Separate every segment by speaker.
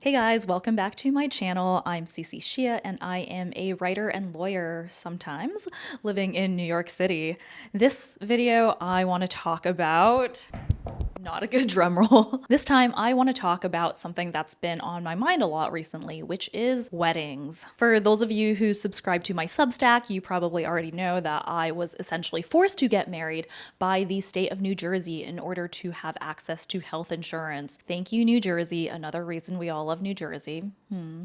Speaker 1: Hey guys, welcome back to my channel. I'm Cece Shia and I am a writer and lawyer sometimes living in New York City. This video I want to talk about not a good drum roll. This time I want to talk about something that's been on my mind a lot recently, which is weddings. For those of you who subscribe to my Substack, you probably already know that I was essentially forced to get married by the state of New Jersey in order to have access to health insurance. Thank you, New Jersey. Another reason we all love New Jersey.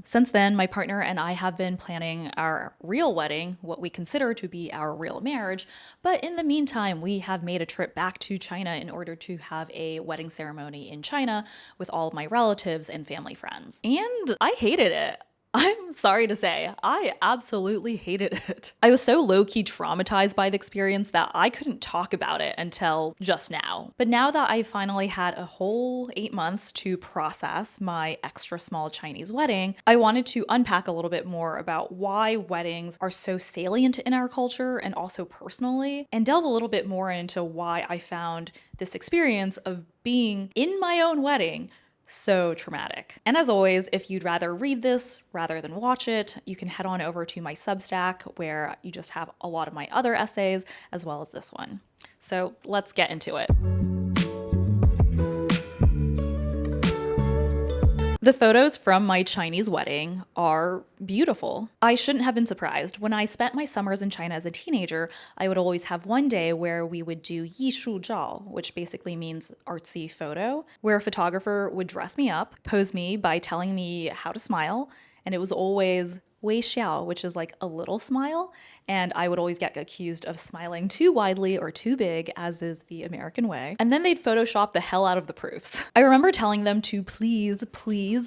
Speaker 1: Since then, my partner and I have been planning our real wedding, what we consider to be our real marriage. But in the meantime, we have made a trip back to China in order to have a wedding ceremony in China with all of my relatives and family friends. And I hated it. I'm sorry to say, I absolutely hated it. I was so low-key traumatized by the experience that I couldn't talk about it until just now. But now that I finally had a whole 8 months to process my extra small Chinese wedding, I wanted to unpack a little bit more about why weddings are so salient in our culture and also personally, and delve a little bit more into why I found this experience of being in my own wedding so traumatic. And as always, if you'd rather read this rather than watch it, you can head on over to my Substack where you just have a lot of my other essays as well as this one. So let's get into it. The photos from my Chinese wedding are beautiful. I shouldn't have been surprised. When I spent my summers in China as a teenager, I would always have one day where we would do 艺术照, which basically means artsy photo, where a photographer would dress me up, pose me by telling me how to smile, and it was always 微笑, which is like a little smile, and I would always get accused of smiling too widely or too big, as is the American way. And then they'd Photoshop the hell out of the proofs. I remember telling them to please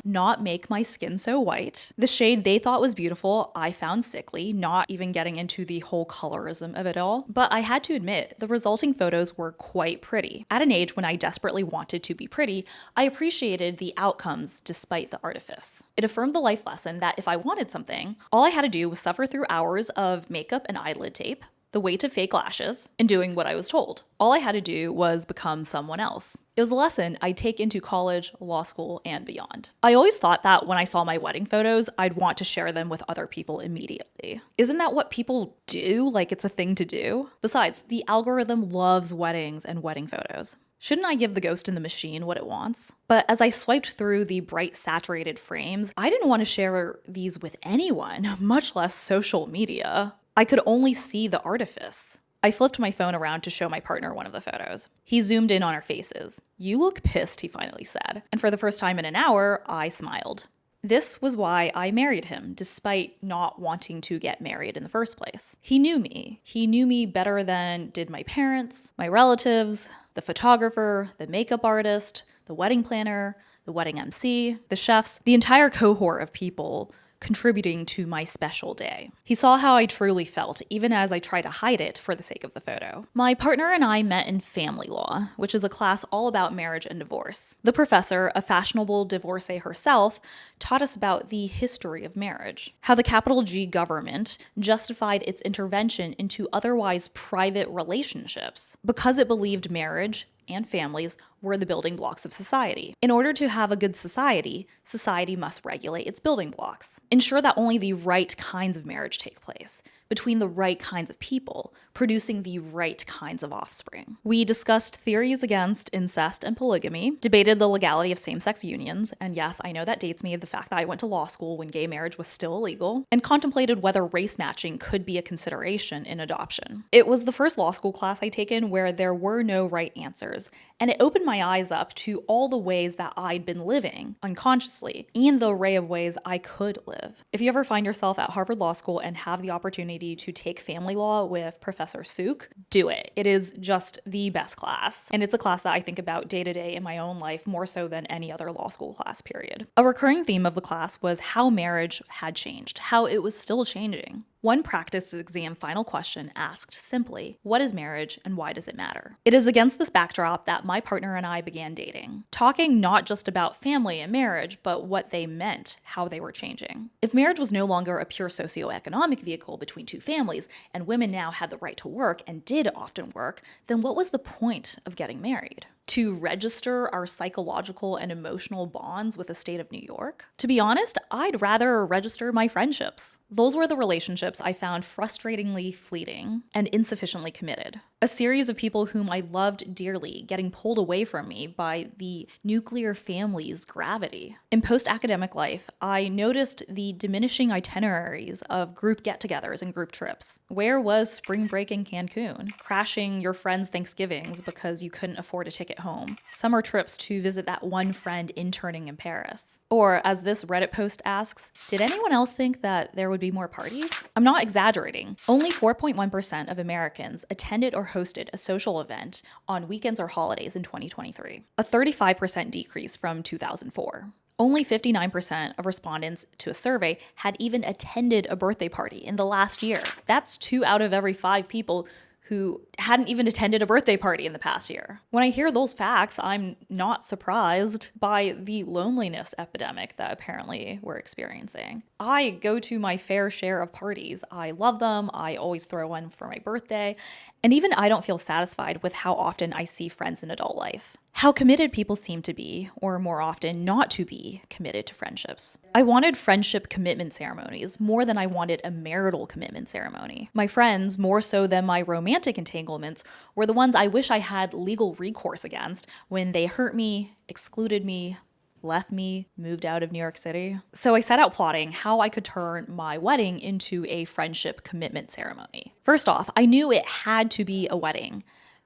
Speaker 1: not make my skin so white. The shade they thought was beautiful, I found sickly, not even getting into the whole colorism of it all. But I had to admit, the resulting photos were quite pretty. At an age when I desperately wanted to be pretty, I appreciated the outcomes despite the artifice. It affirmed the life lesson that if I wanted something, all I had to do was suffer through hours of makeup and eyelid tape, the weight of fake lashes, and doing what I was told. All I had to do was become someone else. It was a lesson I'd take into college, law school, and beyond. I always thought that when I saw my wedding photos, I'd want to share them with other people immediately. Isn't that what people do? Like it's a thing to do? Besides, the algorithm loves weddings and wedding photos. Shouldn't I give the ghost in the machine what it wants? But as I swiped through the bright saturated frames, I didn't want to share these with anyone, much less social media. I could only see the artifice. I flipped my phone around to show my partner one of the photos. He zoomed in on our faces. "You look pissed," he finally said. And for the first time in an hour, I smiled. This was why I married him, despite not wanting to get married in the first place. He knew me. He knew me better than did my parents, my relatives, the photographer, the makeup artist, the wedding planner, the wedding MC, the chefs, the entire cohort of people contributing to my special day. He saw how I truly felt, even as I tried to hide it for the sake of the photo. My partner and I met in family law, which is a class all about marriage and divorce. The professor, a fashionable divorcee herself, taught us about the history of marriage, how the capital G government justified its intervention into otherwise private relationships because it believed marriage and families were the building blocks of society. In order to have a good society, society must regulate its building blocks. Ensure that only the right kinds of marriage take place, between the right kinds of people, producing the right kinds of offspring. We discussed theories against incest and polygamy, debated the legality of same-sex unions, and yes, I know that dates me, the fact that I went to law school when gay marriage was still illegal, and contemplated whether race matching could be a consideration in adoption. It was the first law school class I'd taken where there were no right answers, and it opened my eyes up to all the ways that I'd been living unconsciously and the array of ways I could live. If you ever find yourself at Harvard Law School and have the opportunity to take family law with Professor Suk, do it. It is just the best class. And it's a class that I think about day to day in my own life more so than any other law school class, period. A recurring theme of the class was how marriage had changed, how it was still changing. One practice exam final question asked simply, what is marriage and why does it matter? It is against this backdrop that my partner and I began dating, talking not just about family and marriage, but what they meant, how they were changing. If marriage was no longer a pure socioeconomic vehicle between two families, and women now had the right to work and did often work, then what was the point of getting married? To register our psychological and emotional bonds with the state of New York? To be honest, I'd rather register my friendships. Those were the relationships I found frustratingly fleeting and insufficiently committed. A series of people whom I loved dearly getting pulled away from me by the nuclear family's gravity. In post-academic life, I noticed the diminishing itineraries of group get-togethers and group trips. Where was spring break in Cancun? Crashing your friends' Thanksgivings because you couldn't afford a ticket home. Summer trips to visit that one friend interning in Paris. Or, as this Reddit post asks, did anyone else think that there would be more parties? I'm not exaggerating. Only 4.1% of Americans attended or hosted a social event on weekends or holidays in 2023, a 35% decrease from 2004. Only 59% of respondents to a survey had even attended a birthday party in the last year. That's 2 out of every 5 people who hadn't even attended a birthday party in the past year. When I hear those facts, I'm not surprised by the loneliness epidemic that apparently we're experiencing. I go to my fair share of parties. I love them. I always throw one for my birthday. And even I don't feel satisfied with how often I see friends in adult life. How committed people seem to be, or more often not to be, committed to friendships. I wanted friendship commitment ceremonies more than I wanted a marital commitment ceremony. My friends, more so than my romantic entanglements, were the ones I wish I had legal recourse against when they hurt me, excluded me, left me, moved out of New York City. So I set out plotting how I could turn my wedding into a friendship commitment ceremony. First off, I knew it had to be a wedding,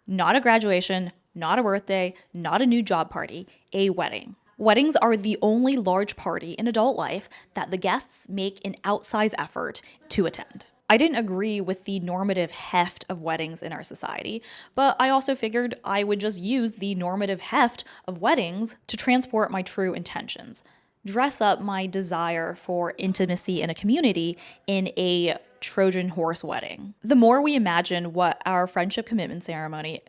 Speaker 1: not a graduation, not a birthday, not a new job party, a wedding. Weddings are the only large party in adult life that the guests make an outsized effort to attend. I didn't agree with the normative heft of weddings in our society, but I also figured I would just use the normative heft of weddings to transport my true intentions, dress up my desire for intimacy in a community in a Trojan horse wedding. The more we imagine what our friendship commitment ceremony,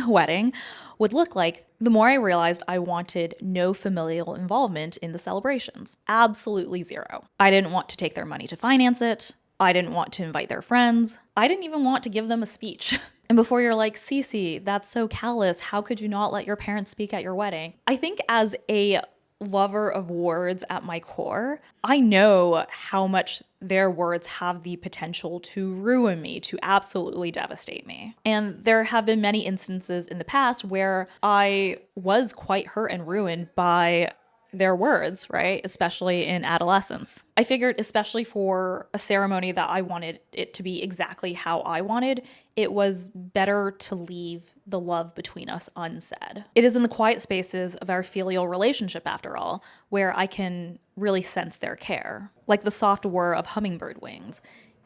Speaker 1: wedding would look like, the more I realized I wanted no familial involvement in the celebrations. Absolutely zero. I didn't want to take their money to finance it. I didn't want to invite their friends. I didn't even want to give them a speech. And before you're like, Cece, that's so callous. How could you not let your parents speak at your wedding? I think as a lover of words at my core, I know how much their words have the potential to ruin me, to absolutely devastate me. And there have been many instances in the past where I was quite hurt and ruined by their words, right? Especially in adolescence. I figured, especially for a ceremony that I wanted it to be exactly how I wanted, it was better to leave the love between us unsaid. It is in the quiet spaces of our filial relationship, after all, where I can really sense their care, like the soft whir of hummingbird wings.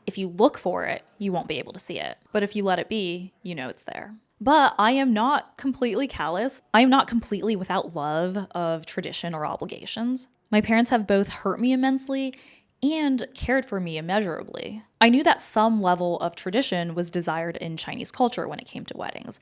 Speaker 1: If you look for it, you won't be able to see it. But if you let it be, you know it's there. But I am not completely callous. I am not completely without love of tradition or obligations. My parents have both hurt me immensely and cared for me immeasurably. I knew that some level of tradition was desired in Chinese culture when it came to weddings.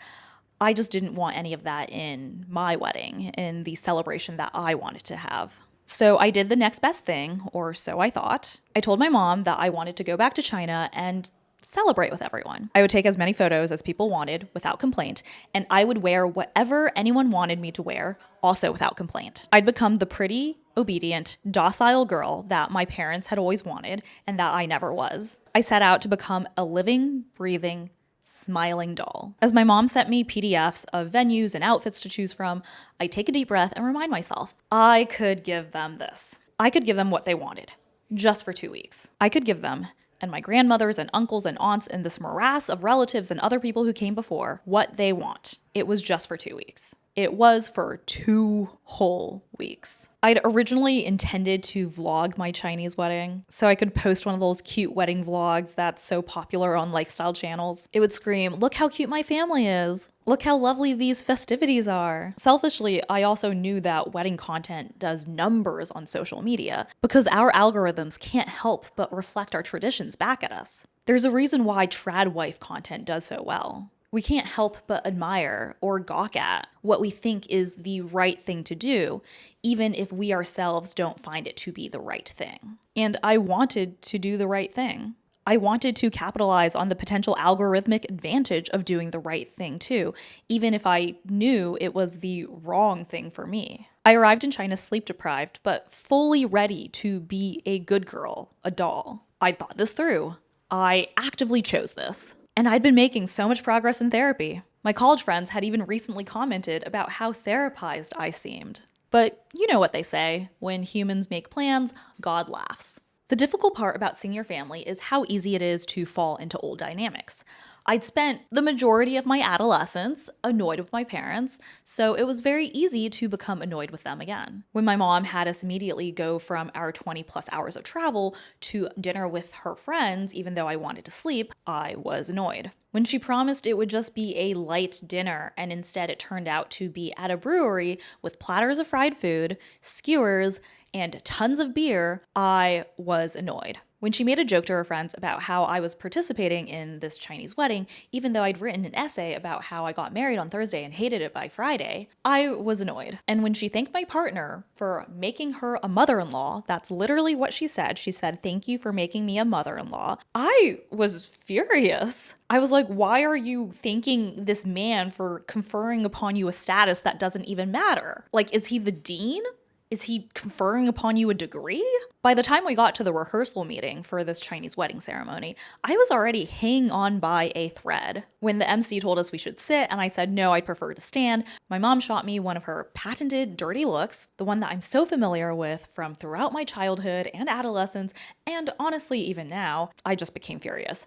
Speaker 1: I just didn't want any of that in my wedding, in the celebration that I wanted to have. So I did the next best thing, or so I thought. I told my mom that I wanted to go back to China and celebrate with everyone. I would take as many photos as people wanted without complaint, and I would wear whatever anyone wanted me to wear, also without complaint. I'd become the pretty, obedient, docile girl that my parents had always wanted and that I never was. I set out to become a living, breathing, smiling doll. As my mom sent me PDFs of venues and outfits to choose from, I take a deep breath and remind myself, I could give them this. I could give them what they wanted, just for 2 weeks. I could give them, and my grandmothers and uncles and aunts and this morass of relatives and other people who came before, what they want. It was just for 2 weeks. It was for 2 whole weeks. I'd originally intended to vlog my Chinese wedding so I could post one of those cute wedding vlogs that's so popular on lifestyle channels. It would scream, look how cute my family is. Look how lovely these festivities are. Selfishly, I also knew that wedding content does numbers on social media because our algorithms can't help but reflect our traditions back at us. There's a reason why trad wife content does so well. We can't help but admire or gawk at what we think is the right thing to do, even if we ourselves don't find it to be the right thing. And I wanted to do the right thing. I wanted to capitalize on the potential algorithmic advantage of doing the right thing too, even if I knew it was the wrong thing for me. I arrived in China sleep deprived, but fully ready to be a good girl, a doll. I thought this through. I actively chose this. And I'd been making so much progress in therapy. My college friends had even recently commented about how therapized I seemed. But you know what they say, when humans make plans, God laughs. The difficult part about seeing your family is how easy it is to fall into old dynamics. I'd spent the majority of my adolescence annoyed with my parents, so it was very easy to become annoyed with them again. When my mom had us immediately go from our 20 plus hours of travel to dinner with her friends, even though I wanted to sleep, I was annoyed. When she promised it would just be a light dinner, and instead it turned out to be at a brewery with platters of fried food, skewers, and tons of beer, I was annoyed. When she made a joke to her friends about how I was participating in this Chinese wedding, even though I'd written an essay about how I got married on Thursday and hated it by Friday, I was annoyed. And when she thanked my partner for making her a mother-in-law, that's literally what she said. She said, "Thank you for making me a mother-in-law." I was furious. I was like, why are you thanking this man for conferring upon you a status that doesn't even matter? Like, is he the dean? Is he conferring upon you a degree? By the time we got to the rehearsal meeting for this Chinese wedding ceremony, I was already hanging on by a thread. When the MC told us we should sit and I said, no, I prefer to stand, my mom shot me one of her patented dirty looks, the one that I'm so familiar with from throughout my childhood and adolescence, and honestly, even now, I just became furious.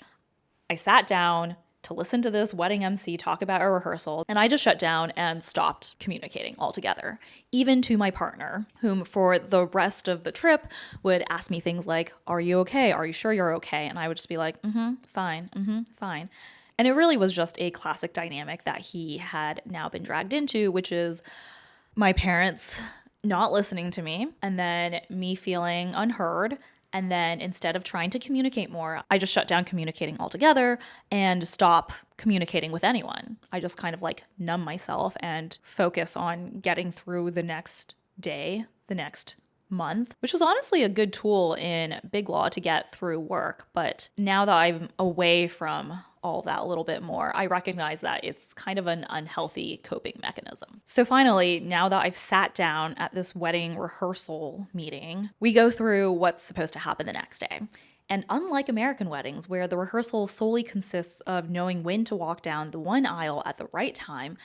Speaker 1: I sat down to listen to this wedding MC talk about a rehearsal, and I just shut down and stopped communicating altogether, even to my partner, whom for the rest of the trip would ask me things like, "Are you okay? Are you sure you're okay?" And I would just be like, fine, fine. And it really was just a classic dynamic that he had now been dragged into, which is my parents not listening to me, and then me feeling unheard. And then instead of trying to communicate more, I just shut down communicating altogether and stop communicating with anyone. I just kind of like numb myself and focus on getting through the next day, the next month, which was honestly a good tool in Big Law to get through work. But now that I'm away from all that a little bit more, I recognize that it's kind of an unhealthy coping mechanism. So finally, now that I've sat down at this wedding rehearsal meeting, we go through what's supposed to happen the next day. And unlike American weddings, where the rehearsal solely consists of knowing when to walk down the one aisle at the right time,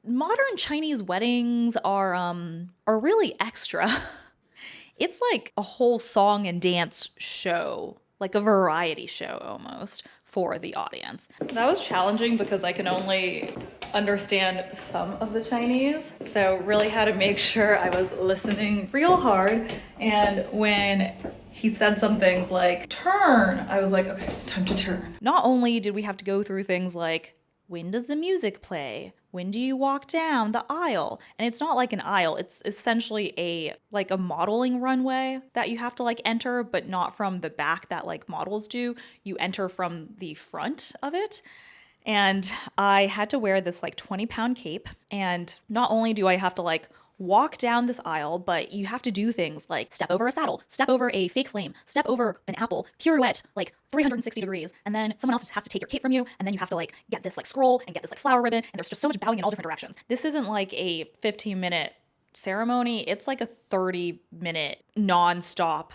Speaker 1: modern Chinese weddings are really extra. It's like a whole song and dance show, like a variety show almost, for the audience. That was challenging because I can only understand some of the Chinese, so really had to make sure I was listening real hard. And when he said some things like, "Turn," I was like, okay, time to turn. Not only did we have to go through things like, when does the music play? When do you walk down the aisle? And it's not like an aisle, it's essentially a modeling runway that you have to like enter, but not from the back that like models do. You enter from the front of it. And I had to wear this like 20-pound cape. And not only do I have to like walk down this aisle, but you have to do things like step over a saddle, step over a fake flame, step over an apple, pirouette like 360 degrees, and then someone else has to take your cape from you, and then you have to like get this like scroll and get this like flower ribbon, and there's just so much bowing in all different directions. This isn't like a 15-minute ceremony, it's like a 30-minute non-stop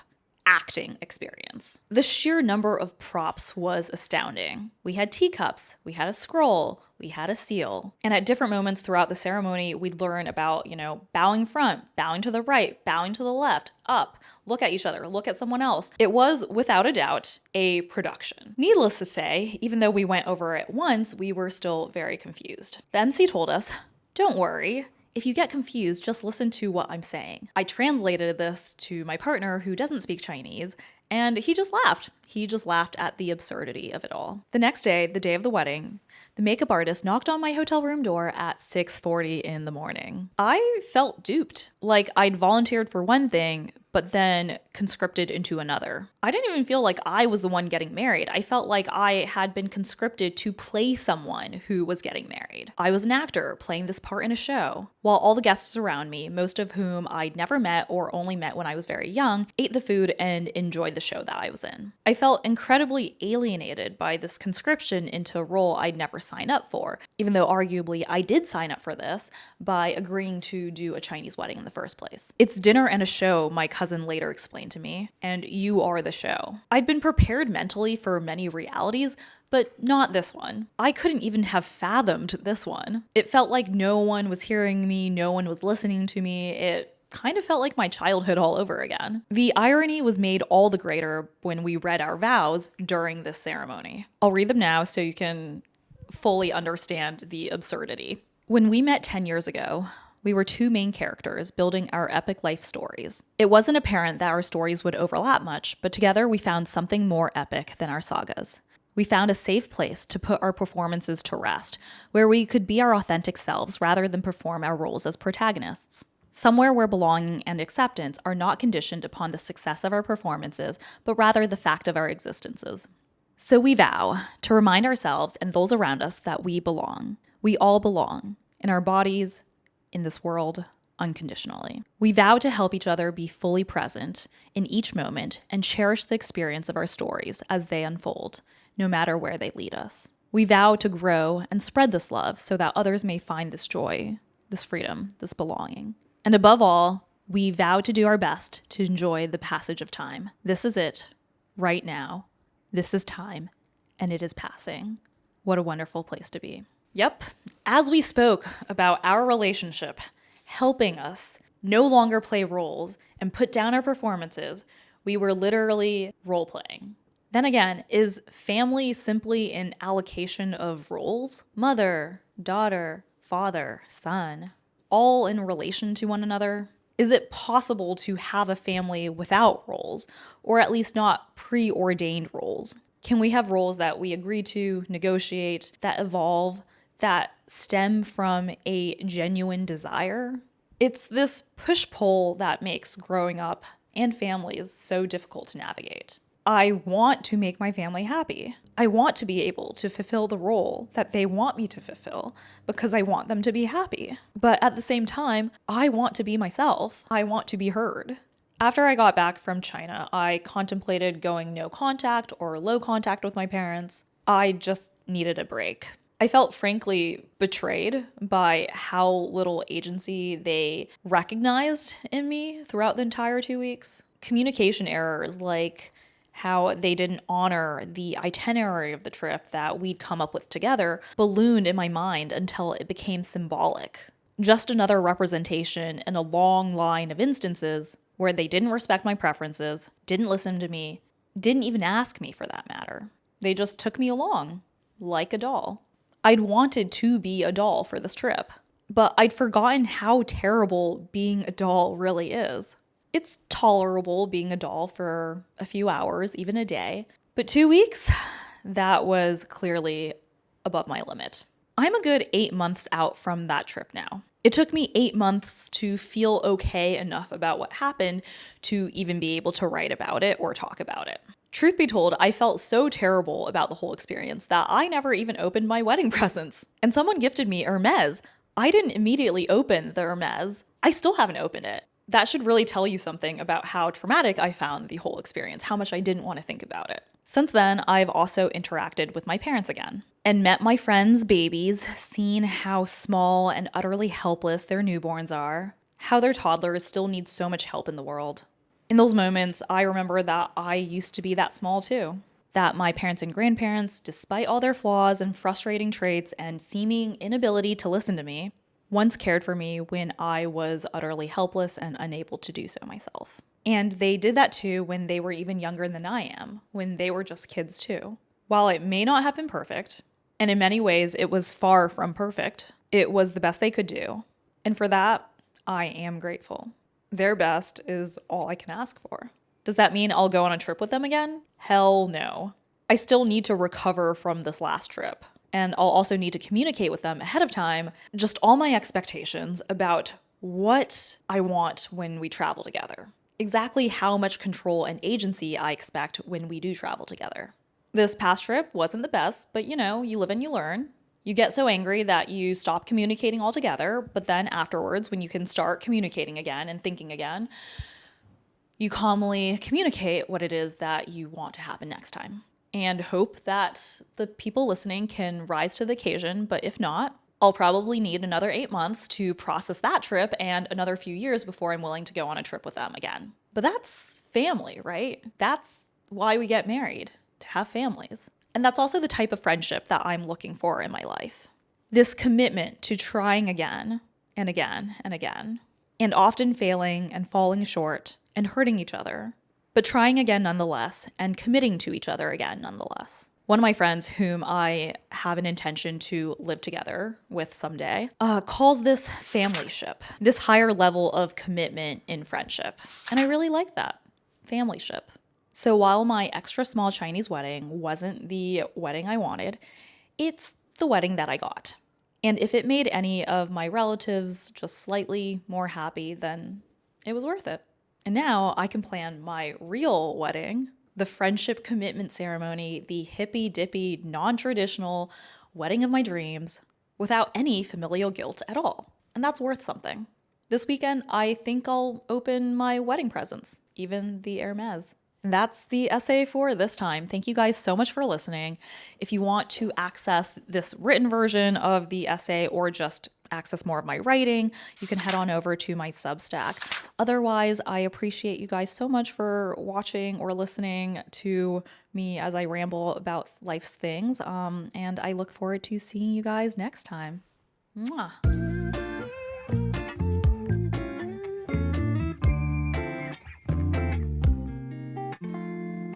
Speaker 1: acting experience. The sheer number of props was astounding. We had teacups, we had a scroll, we had a seal. And at different moments throughout the ceremony, we'd learn about, bowing front, bowing to the right, bowing to the left, up, look at each other, look at someone else. It was, without a doubt, a production. Needless to say, even though we went over it once, we were still very confused. The MC told us, "Don't worry. If you get confused, just listen to what I'm saying." I translated this to my partner who doesn't speak Chinese, and he just laughed. He just laughed at the absurdity of it all. The next day, the day of the wedding, the makeup artist knocked on my hotel room door at 6:40 in the morning. I felt duped. Like I'd volunteered for one thing, but then conscripted into another. I didn't even feel like I was the one getting married. I felt like I had been conscripted to play someone who was getting married. I was an actor playing this part in a show, while all the guests around me, most of whom I'd never met or only met when I was very young, ate the food and enjoyed the show that I was in. I felt incredibly alienated by this conscription into a role I'd never signed up for, even though arguably I did sign up for this by agreeing to do a Chinese wedding in the first place. It's dinner and a show, my cousin later explained to me, and you are the show. I'd been prepared mentally for many realities, but not this one. I couldn't even have fathomed this one. It felt like no one was hearing me, no one was listening to me. It kind of felt like my childhood all over again. The irony was made all the greater when we read our vows during this ceremony. I'll read them now so you can fully understand the absurdity. When we met 10 years ago, we were two main characters building our epic life stories. It wasn't apparent that our stories would overlap much, but together we found something more epic than our sagas. We found a safe place to put our performances to rest, where we could be our authentic selves rather than perform our roles as protagonists. Somewhere where belonging and acceptance are not conditioned upon the success of our performances, but rather the fact of our existences. So we vow to remind ourselves and those around us that we belong. We all belong, in our bodies, in this world, unconditionally. We vow to help each other be fully present in each moment and cherish the experience of our stories as they unfold, no matter where they lead us. We vow to grow and spread this love so that others may find this joy, this freedom, this belonging. And above all, we vow to do our best to enjoy the passage of time. This is it, right now. This is time, and it is passing. What a wonderful place to be. Yep, as we spoke about our relationship helping us no longer play roles and put down our performances, we were literally role-playing. Then again, is family simply an allocation of roles? Mother, daughter, father, son, all in relation to one another? Is it possible to have a family without roles, or at least not preordained roles? Can we have roles that we agree to, negotiate, that evolve, that stem from a genuine desire? It's this push-pull that makes growing up and families so difficult to navigate. I want to make my family happy. I want to be able to fulfill the role that they want me to fulfill because I want them to be happy. But at the same time, I want to be myself. I want to be heard. After I got back from China, I contemplated going no contact or low contact with my parents. I just needed a break. I felt frankly betrayed by how little agency they recognized in me throughout the entire 2 weeks. Communication errors like how they didn't honor the itinerary of the trip that we'd come up with together ballooned in my mind until it became symbolic. Just another representation in a long line of instances where they didn't respect my preferences, didn't listen to me, didn't even ask me for that matter. They just took me along, like a doll. I'd wanted to be a doll for this trip, but I'd forgotten how terrible being a doll really is. It's tolerable being a doll for a few hours, even a day. But 2 weeks? That was clearly above my limit. I'm a good 8 months out from that trip now. It took me 8 months to feel okay enough about what happened to even be able to write about it or talk about it. Truth be told, I felt so terrible about the whole experience that I never even opened my wedding presents. And someone gifted me Hermes. I didn't immediately open the Hermes. I still haven't opened it. That should really tell you something about how traumatic I found the whole experience, how much I didn't want to think about it. Since then, I've also interacted with my parents again and met my friends' babies, seen how small and utterly helpless their newborns are, how their toddlers still need so much help in the world. In those moments, I remember that I used to be that small too. That my parents and grandparents, despite all their flaws and frustrating traits and seeming inability to listen to me, once cared for me when I was utterly helpless and unable to do so myself. And they did that too when they were even younger than I am, when they were just kids too. While it may not have been perfect, and in many ways it was far from perfect, it was the best they could do. And for that, I am grateful. Their best is all I can ask for. Does that mean I'll go on a trip with them again? Hell no. I still need to recover from this last trip. And I'll also need to communicate with them ahead of time just all my expectations about what I want when we travel together. Exactly how much control and agency I expect when we do travel together. This past trip wasn't the best, but you live and you learn. You get so angry that you stop communicating altogether, but then afterwards, when you can start communicating again and thinking again, You calmly communicate what it is that you want to happen next time and hope that the people listening can rise to the occasion. But if not, I'll probably need another 8 months to process that trip and another few years before I'm willing to go on a trip with them again. But that's family, right? That's why we get married, to have families. And that's also the type of friendship that I'm looking for in my life. This commitment to trying again and again and again, and often failing and falling short and hurting each other, but trying again nonetheless and committing to each other again nonetheless. One of my friends, whom I have an intention to live together with someday, calls this familyship, this higher level of commitment in friendship. And I really like that, familyship. So while my extra small Chinese wedding wasn't the wedding I wanted, it's the wedding that I got. And if it made any of my relatives just slightly more happy, then it was worth it. And now I can plan my real wedding, the friendship commitment ceremony, the hippy-dippy, non-traditional wedding of my dreams, without any familial guilt at all. And that's worth something. This weekend, I think I'll open my wedding presents, even the Hermes. And that's the essay for this time. Thank you guys so much for listening. If you want to access this written version of the essay or just access more of my writing, you can head on over to my Substack. Otherwise, I appreciate you guys so much for watching or listening to me as I ramble about life's things. And I look forward to seeing you guys next time. Mwah.